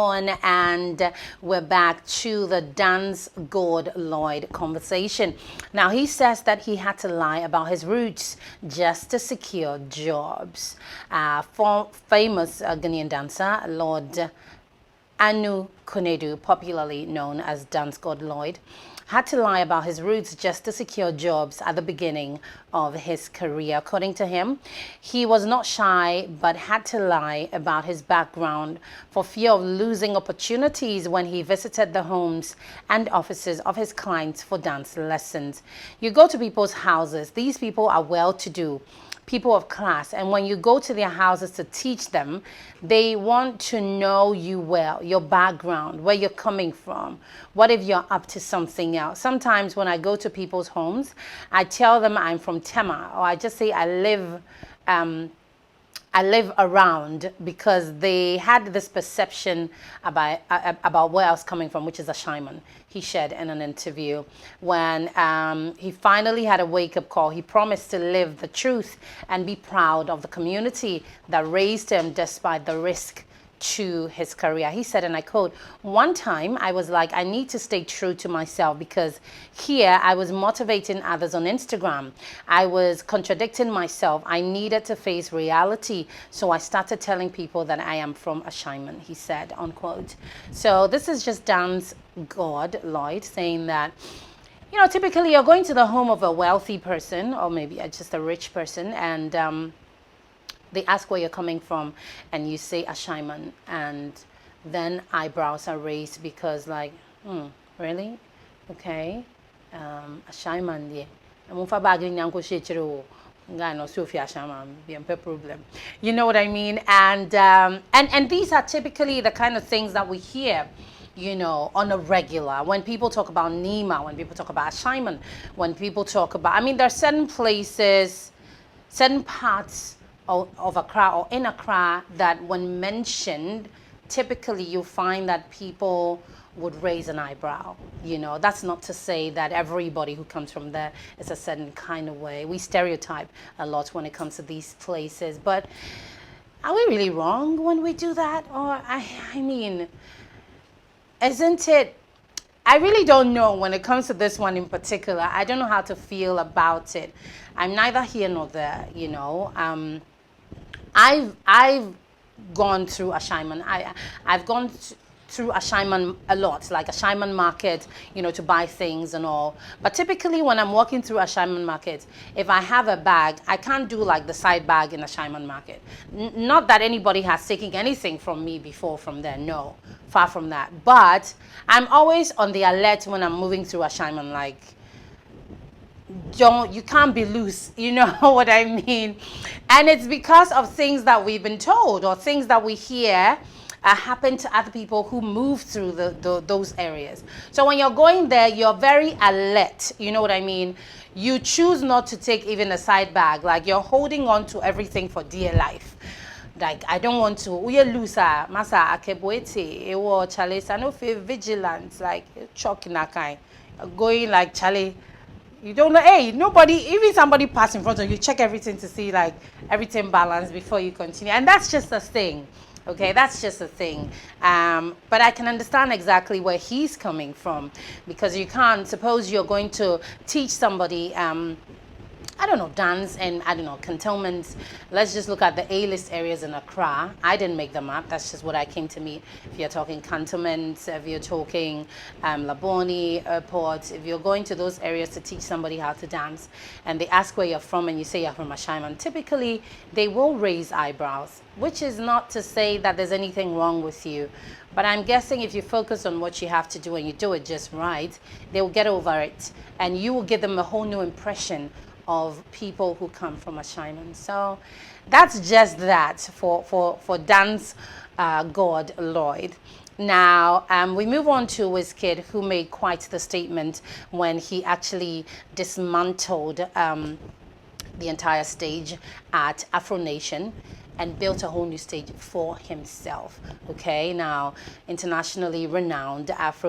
And we're back to the Dancegod Lloyd conversation. Now, he says that he had to lie about his roots just to secure jobs. Famous Ghanaian dancer, Lord Anu Konedu, popularly known as Dancegod Lloyd, had to lie about his roots just to secure jobs at the beginning of his career. According to him, he was not shy but had to lie about his background for fear of losing opportunities when he visited the homes and offices of his clients for dance lessons. You go to people's houses, these people are well-to-do, people of class, and when you go to their houses to teach them, they want to know you well, your background, where you're coming from, what if you're up to something else. Sometimes when I go to people's homes, I tell them I'm from Tema, or I just say I live around, because they had this perception about where I was coming from, which is a shaman. He shared in an interview when he finally had a wake-up call. He promised to live the truth and be proud of the community that raised him despite the risk to his career. He said, and I quote, "One time I was like, I need to stay true to myself, because here I was motivating others on Instagram. I was contradicting myself. I needed to face reality. So I started telling people that I am from a shaman," he said, unquote. So this is just Dancegod Lloyd saying that, you know, typically you're going to the home of a wealthy person, or maybe just a rich person, and they ask where you're coming from, and you say a shaman, and then eyebrows are raised because, like, really? Okay, a shaman, yeah. Problem. You know what I mean? And these are typically the kind of things that we hear, you know, on a regular. When people talk about Nima, when people talk about a shaman, when people talk about, I mean, there are certain places, certain parts of Accra or in Accra that when mentioned, typically you find that people would raise an eyebrow. You know, that's not to say that everybody who comes from there is a certain kind of way. We stereotype a lot when it comes to these places, but are we really wrong when we do that? Or I mean, isn't it? I really don't know when it comes to this one in particular. I don't know how to feel about it. I'm neither here nor there, you know. I've gone through a shaman. I've gone through a shaman a lot, like a shaman market, you know, to buy things and all. But typically when I'm walking through a shaman market, if I have a bag, I can't do like the side bag in a shaman market. Not that anybody has taken anything from me before from there, no, far from that. But I'm always on the alert when I'm moving through a shaman, like, you can't be loose, you know what I mean? And it's because of things that we've been told or things that we hear happen to other people who move through those areas. So when you're going there, you're very alert, you know what I mean? You choose not to take even a side bag, like you're holding on to everything for dear life. Like, I don't want to, we are loser, masa akeboete, ewo chale, I don't feel vigilant, like chalk in a kind, going like chale. You don't know, hey, nobody, even somebody pass in front of you, check everything to see like everything balanced before you continue. And that's just a thing, okay? That's just a thing. But I can understand exactly where he's coming from, because you can't, suppose you're going to teach somebody, I don't know, dance and, I don't know, cantonments. Let's just look at the A-list areas in Accra. I didn't make them up. That's just what I came to meet. If you're talking cantonments, if you're talking Laboni, Airport, if you're going to those areas to teach somebody how to dance, and they ask where you're from and you say you're from a shaman, typically they will raise eyebrows, which is not to say that there's anything wrong with you. But I'm guessing if you focus on what you have to do and you do it just right, they will get over it. And you will give them a whole new impression of people who come from a shaman. So that's just that for Dancegod Lloyd. Now, we move on to Wizkid, who made quite the statement when he actually dismantled the entire stage at Afro Nation and built a whole new stage for himself. Okay, now internationally renowned Afro